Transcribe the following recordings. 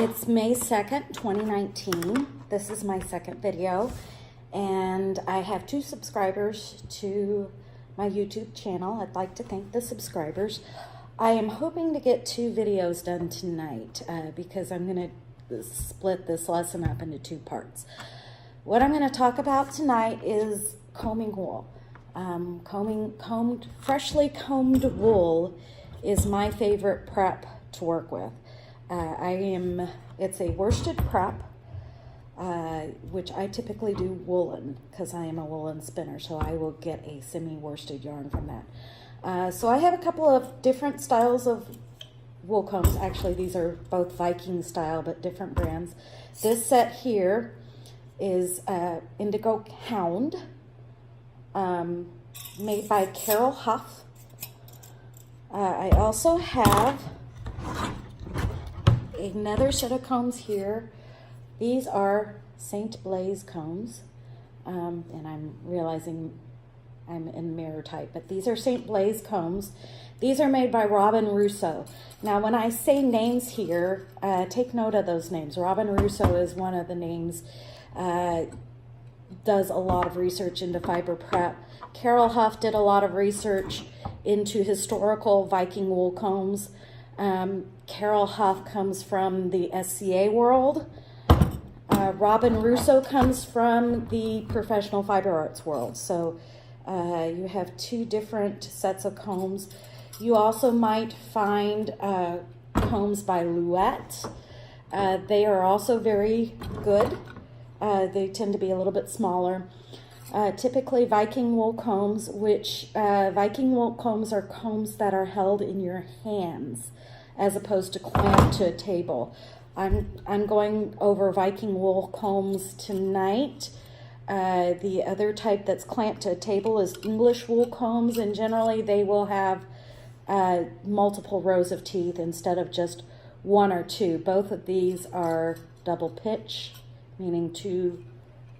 It's May 2nd, 2019. This is my second video, and I have 2 subscribers to my YouTube channel. I'd like to thank the subscribers. I am hoping to get 2 videos done tonight because I'm going to split this lesson up into 2 parts. What I'm going to talk about tonight is combing wool. Freshly combed wool is my favorite prep to work with. It's a worsted prep, which I typically do woolen because I am a woolen spinner, so I will get a semi-worsted yarn from that. So I have a couple of different styles of wool combs. Actually, these are both Viking style, but different brands. This set here is Indigo Hound, made by Carol Huff. I also have another set of combs here. These are St. Blaise combs, and I'm realizing I'm in mirror type, but these are St. Blaise combs. These are made by Robin Russo. Now, when I say names here, take note of those names. Robin Russo is one of the names, does a lot of research into fiber prep. Carol Huff did a lot of research into historical Viking wool combs. Carol Huff comes from the SCA world. Robin Russo comes from the professional fiber arts world. So you have 2 different sets of combs. You also might find combs by Louette. They are also very good. They tend to be a little bit smaller. Typically Viking wool combs, which Viking wool combs are combs that are held in your hands as opposed to clamped to a table. I'm going over Viking wool combs tonight. The other type that's clamped to a table is English wool combs, and generally they will have multiple rows of teeth instead of just 1 or 2. Both of these are double pitch, meaning 2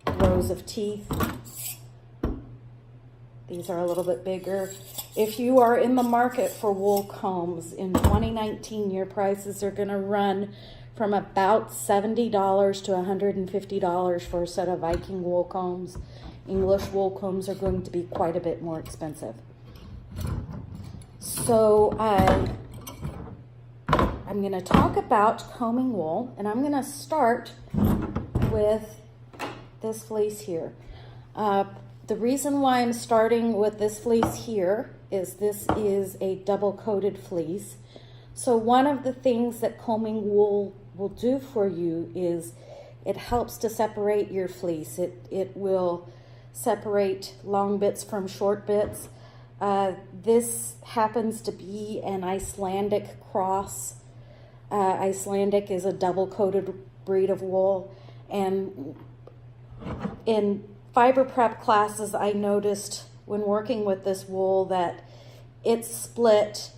rows of teeth. These are a little bit bigger. If you are in the market for wool combs in 2019, your prices are going to run from about $70 to $150 for a set of Viking wool combs. English wool combs are going to be quite a bit more expensive. So I'm going to talk about combing wool, and I'm going to start with this fleece here. The reason why I'm starting with this fleece here is this is a double-coated fleece. So one of the things that combing wool will do for you is it helps to separate your fleece. It will separate long bits from short bits. This happens to be an Icelandic cross. Icelandic is a double-coated breed of wool, and in fiber prep classes, I noticed when working with this wool that it split.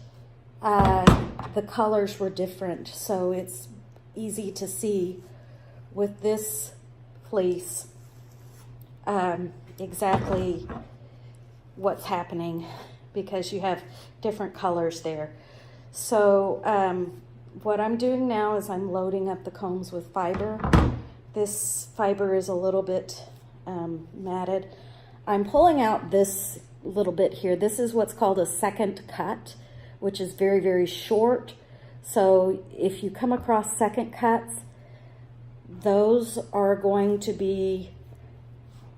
The colors were different, so it's easy to see with this fleece exactly what's happening because you have different colors there. So what I'm doing now is I'm loading up the combs with fiber. This fiber is a little bit matted. I'm pulling out this little bit here. This is what's called a second cut, which is very, very short. So if you come across second cuts, those are going to be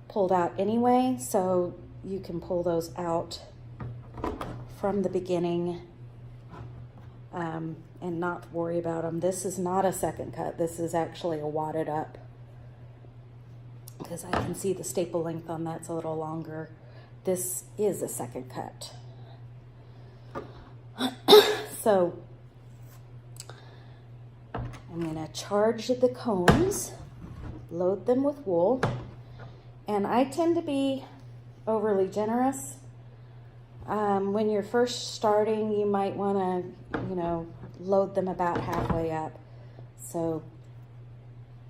pulled out anyway, so you can pull those out from the beginning and not worry about them. This is not a second cut. This is actually a wadded up, because I can see the staple length on that's a little longer. This is a second cut. So I'm going to charge the combs, load them with wool, and I tend to be overly generous. When you're first starting, you might want to, load them about halfway up. So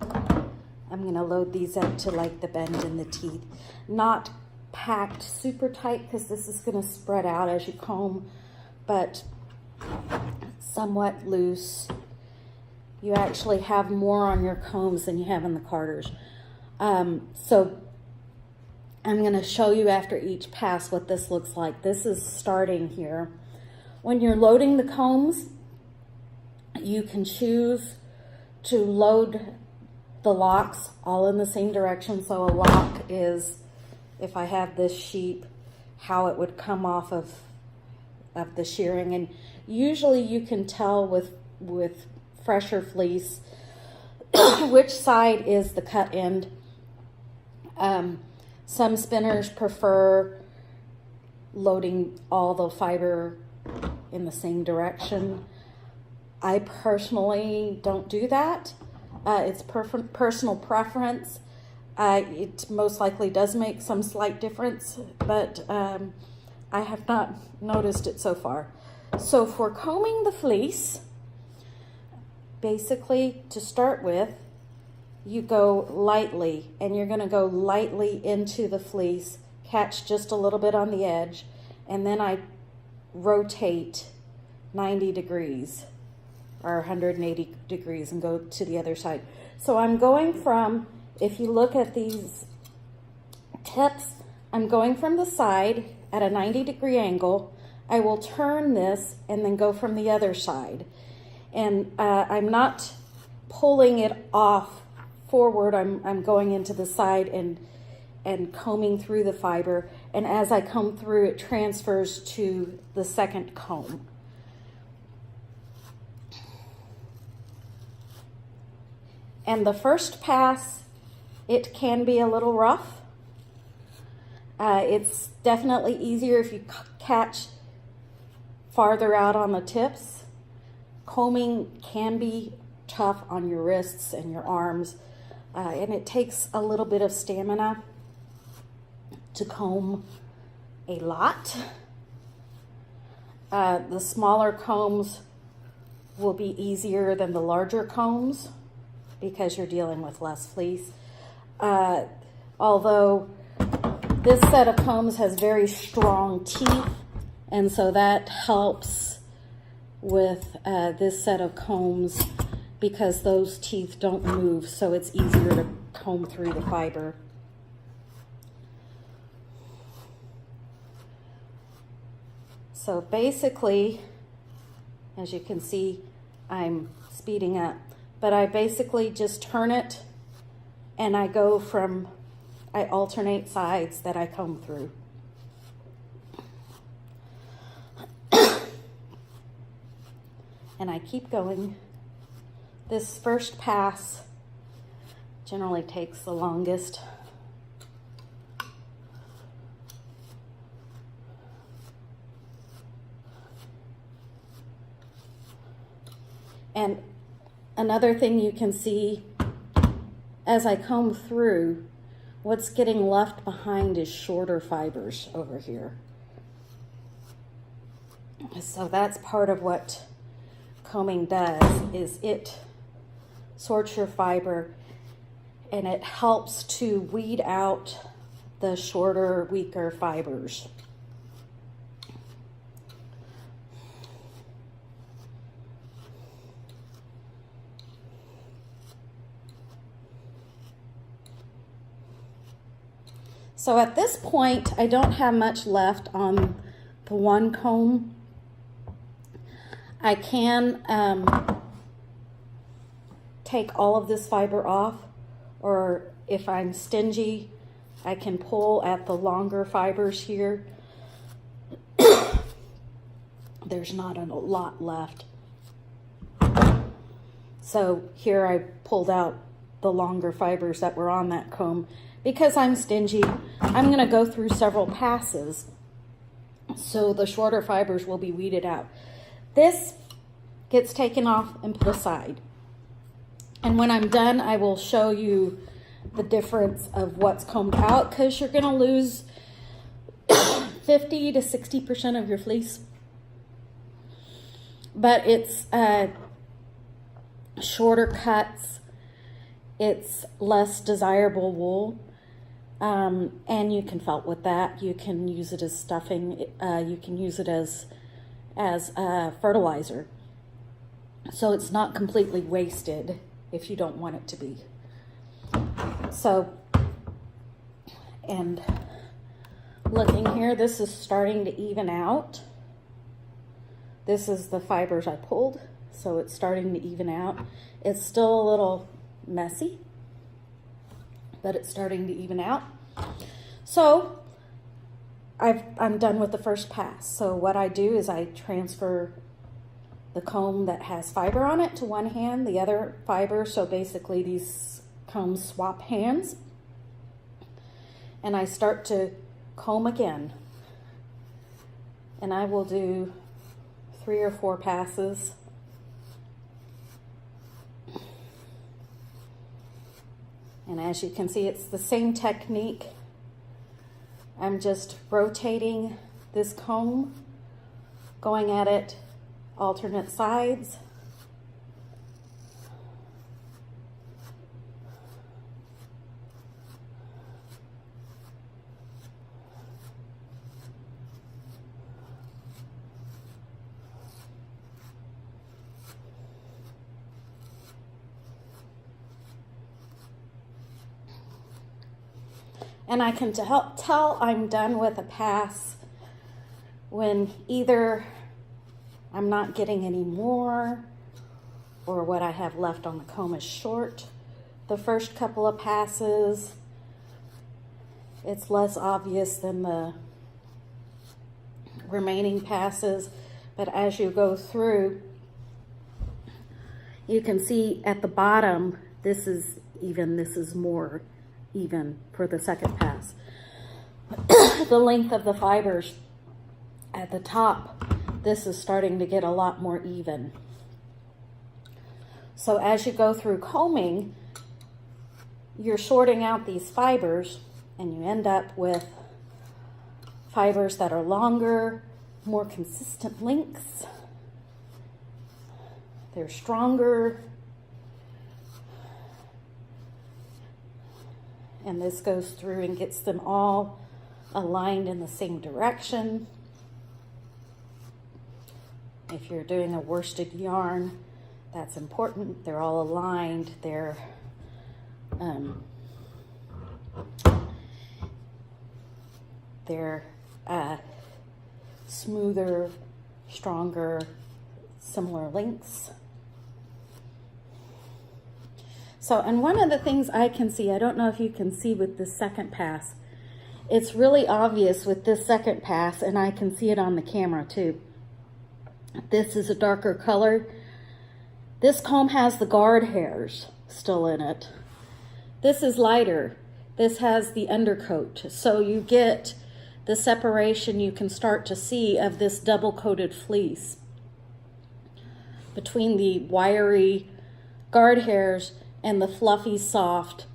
I'm going to load these up to like the bend in the teeth. Not packed super tight because this is going to spread out as you comb, but somewhat loose. you actually have more on your combs than you have in the carders. So I'm going to show you after each pass what this looks like. This is starting here. When you're loading the combs, you can choose to load the locks all in the same direction. So a lock is, if I have this sheep, how it would come off of the shearing. And usually you can tell with fresher fleece which side is the cut end. Some spinners prefer loading all the fiber in the same direction. I personally don't do that. It's personal preference. It most likely does make some slight difference, but I have not noticed it so far. So for combing the fleece, basically to start with, you go lightly, and you're going to go lightly into the fleece, catch just a little bit on the edge, and then I rotate 90 degrees or 180 degrees and go to the other side. So I'm going from, if you look at these tips, I'm going from the side at a 90-degree angle. I will turn this and then go from the other side. And I'm not pulling it off forward. I'm going into the side and combing through the fiber. And as I comb through, it transfers to the second comb. And the first pass, it can be a little rough. It's definitely easier if you catch farther out on the tips. Combing can be tough on your wrists and your arms, and it takes a little bit of stamina to comb a lot. The smaller combs will be easier than the larger combs because you're dealing with less fleece. Although this set of combs has very strong teeth, and so that helps with this set of combs because those teeth don't move, so it's easier to comb through the fiber. So basically, as you can see, I'm speeding up, but I basically just turn it and I alternate sides that I comb through. And I keep going. This first pass generally takes the longest. And another thing you can see as I comb through, what's getting left behind is shorter fibers over here. So that's part of what combing does, is it sorts your fiber and it helps to weed out the shorter, weaker fibers. So at this point, I don't have much left on the one comb. I can take all of this fiber off, or if I'm stingy, I can pull at the longer fibers here. There's not a lot left. So here I pulled out the longer fibers that were on that comb. Because I'm stingy, I'm going to go through several passes, so the shorter fibers will be weeded out. This gets taken off and put aside. And when I'm done, I will show you the difference of what's combed out, because you're going to lose 50 to 60% of your fleece. But it's shorter cuts, it's less desirable wool. And you can felt with that. You can use it as stuffing. You can use it as fertilizer. so it's not completely wasted if you don't want it to be. So, and looking here, this is starting to even out. This is the fibers I pulled, so it's starting to even out. It's still a little messy, but it's starting to even out. So I'm done with the first pass. So what I do is I transfer the comb that has fiber on it to one hand, the other fiber, so basically these combs swap hands, and I start to comb again. And I will do 3 or 4 passes. And as you can see, it's the same technique. I'm just rotating this comb, going at it alternate sides. And I can tell I'm done with a pass when either I'm not getting any more or what I have left on the comb is short. The first couple of passes, it's less obvious than the remaining passes, but as you go through, you can see at the bottom, this is even, this is more even for the second pass. The length of the fibers at the top, this is starting to get a lot more even. So as you go through combing, you're sorting out these fibers and you end up with fibers that are longer, more consistent lengths. They're stronger. And this goes through and gets them all aligned in the same direction. If you're doing a worsted yarn, that's important. They're all aligned. They're smoother, stronger, similar lengths. So, and one of the things I can see, I don't know if you can see with this second pass, it's really obvious with this second pass, and I can see it on the camera too. This is a darker color. This comb has the guard hairs still in it. This is lighter. This has the undercoat. So you get the separation you can start to see of this double-coated fleece between the wiry guard hairs and the fluffy, soft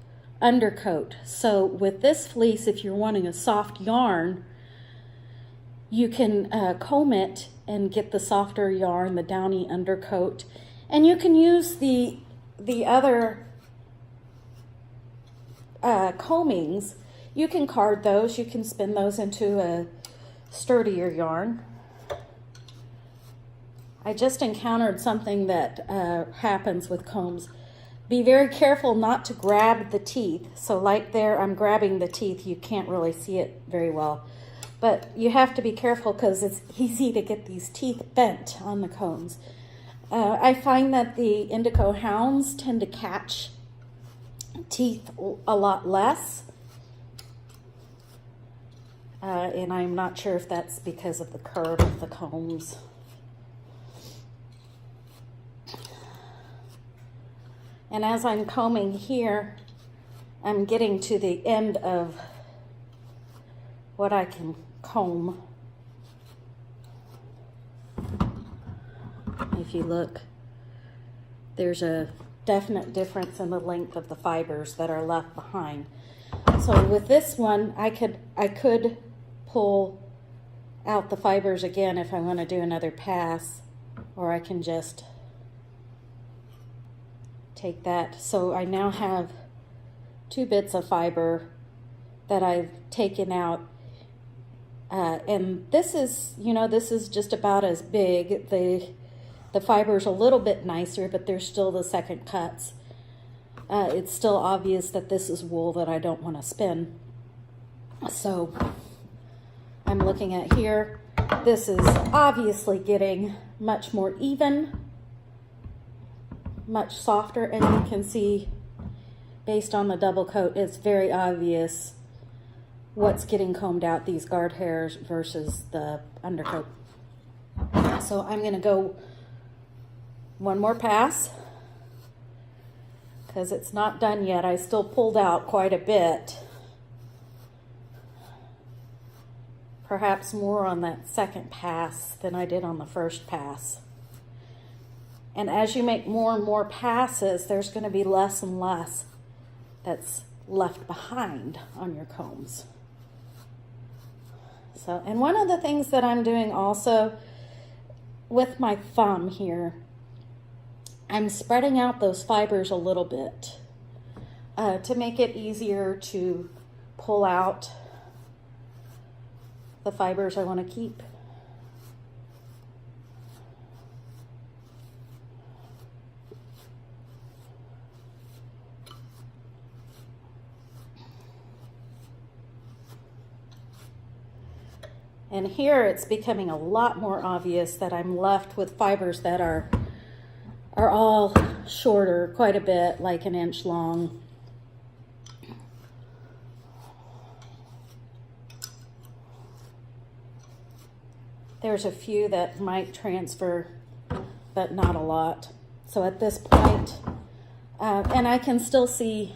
undercoat. So with this fleece, if you're wanting a soft yarn, you can comb it and get the softer yarn, the downy undercoat. And you can use the other combings. You can card those. You can spin those into a sturdier yarn. I just encountered something that happens with combs. Be very careful not to grab the teeth. So like there, I'm grabbing the teeth. You can't really see it very well. But you have to be careful because it's easy to get these teeth bent on the combs. I find that the indigo hounds tend to catch teeth a lot less. And I'm not sure if that's because of the curve of the combs. And as I'm combing here, I'm getting to the end of what I can comb. If you look, there's a definite difference in the length of the fibers that are left behind. So with this one, I could pull out the fibers again if I want to do another pass, or I can just take that. So I now have 2 bits of fiber that I've taken out. And this is, you know, this is just about as big. The fiber's a little bit nicer, but there's still the second cuts. It's still obvious that this is wool that I don't want to spin. So I'm looking at here. This is obviously getting much more even, much softer, and you can see based on the double coat, it's very obvious what's getting combed out, these guard hairs versus the undercoat. So I'm going to go one more pass because it's not done yet. I still pulled out quite a bit. Perhaps more on that second pass than I did on the first pass. And as you make more and more passes, there's going to be less and less that's left behind on your combs. So, and one of the things that I'm doing also with my thumb here, I'm spreading out those fibers a little bit to make it easier to pull out the fibers I want to keep. And here it's becoming a lot more obvious that I'm left with fibers that are all shorter, quite a bit, like an inch long. There's a few that might transfer, but not a lot. So at this point, and I can still see,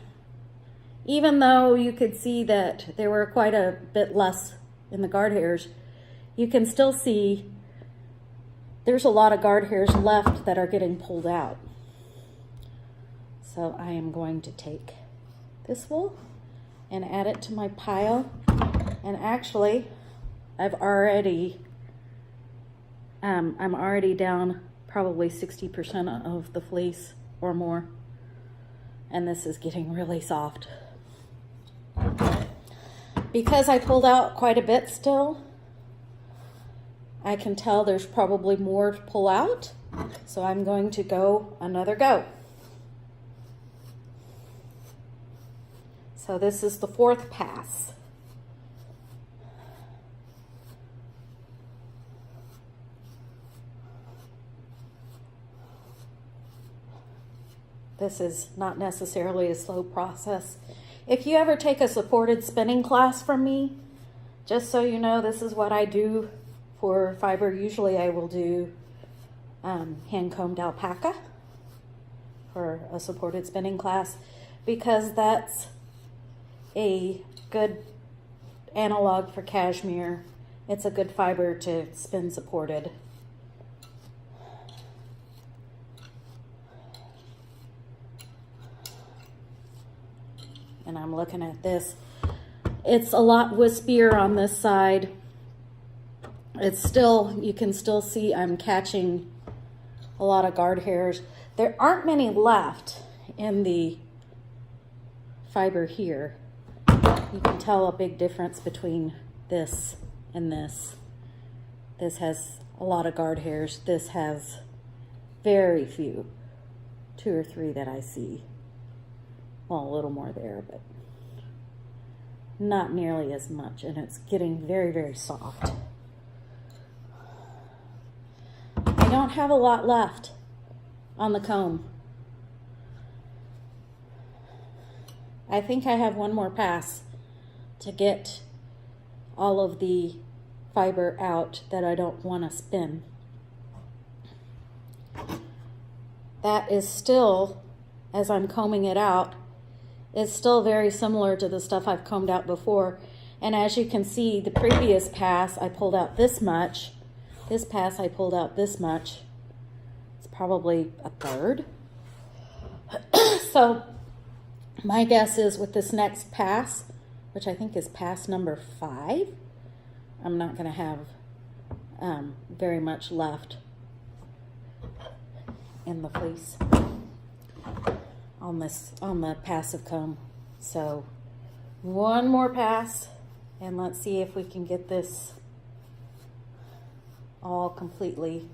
even though you could see that there were quite a bit less in the guard hairs, you can still see there's a lot of guard hairs left that are getting pulled out. So I am going to take this wool and add it to my pile. And actually, I'm already down probably 60% of the fleece or more. And this is getting really soft. Because I pulled out quite a bit still, I can tell there's probably more to pull out. So I'm going to go another go. So this is the fourth pass. This is not necessarily a slow process. If you ever take a supported spinning class from me, just so you know, this is what I do for fiber. Usually I will do hand-combed alpaca for a supported spinning class because that's a good analog for cashmere. It's a good fiber to spin supported. And I'm looking at this. It's a lot wispier on this side. It's still, you can still see I'm catching a lot of guard hairs. There aren't many left in the fiber here. You can tell a big difference between this and this. This has a lot of guard hairs. This has very few, 2 or 3 that I see. Well, a little more there, but not nearly as much, and it's getting very, very soft. I don't have a lot left on the comb. I think I have one more pass to get all of the fiber out that I don't want to spin. That is still, as I'm combing it out, it's still very similar to the stuff I've combed out before. And as you can see, the previous pass, I pulled out this much. This pass, I pulled out this much. It's probably a third. So my guess is with this next pass, which I think is pass number 5, I'm not going to have very much left in the fleece on the passive comb. So one more pass, and let's see if we can get this all completely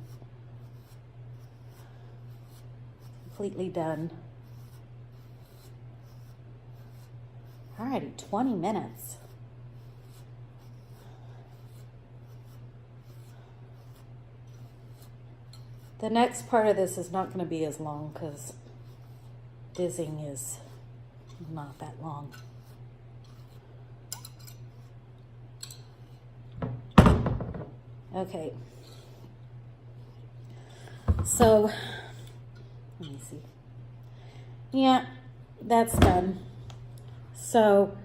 completely done. Alrighty, 20 minutes. The next part of this is not going to be as long because dizzing is not that long. Okay. So, let me see. Yeah, that's done. So,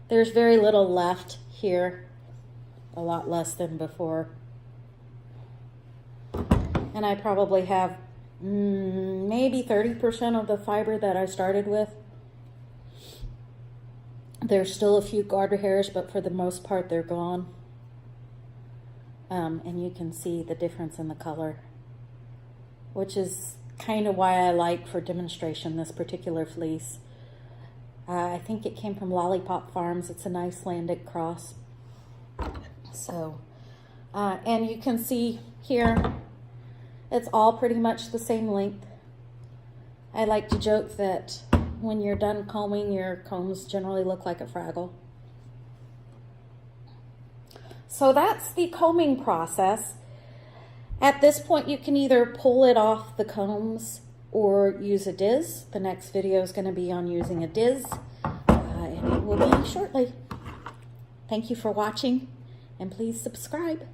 there's very little left here. A lot less than before. And I probably have maybe 30% of the fiber that I started with. There's still a few garter hairs, but for the most part they're gone. And you can see the difference in the color, which is kind of why I like, for demonstration, this particular fleece. I think it came from Lollipop Farms. It's an Icelandic cross. So, and you can see here, it's all pretty much the same length. I like to joke that when you're done combing, your combs generally look like a Fraggle. So that's the combing process. At this point, you can either pull it off the combs or use a diz. The next video is going to be on using a diz, and it will be shortly. Thank you for watching, and please subscribe.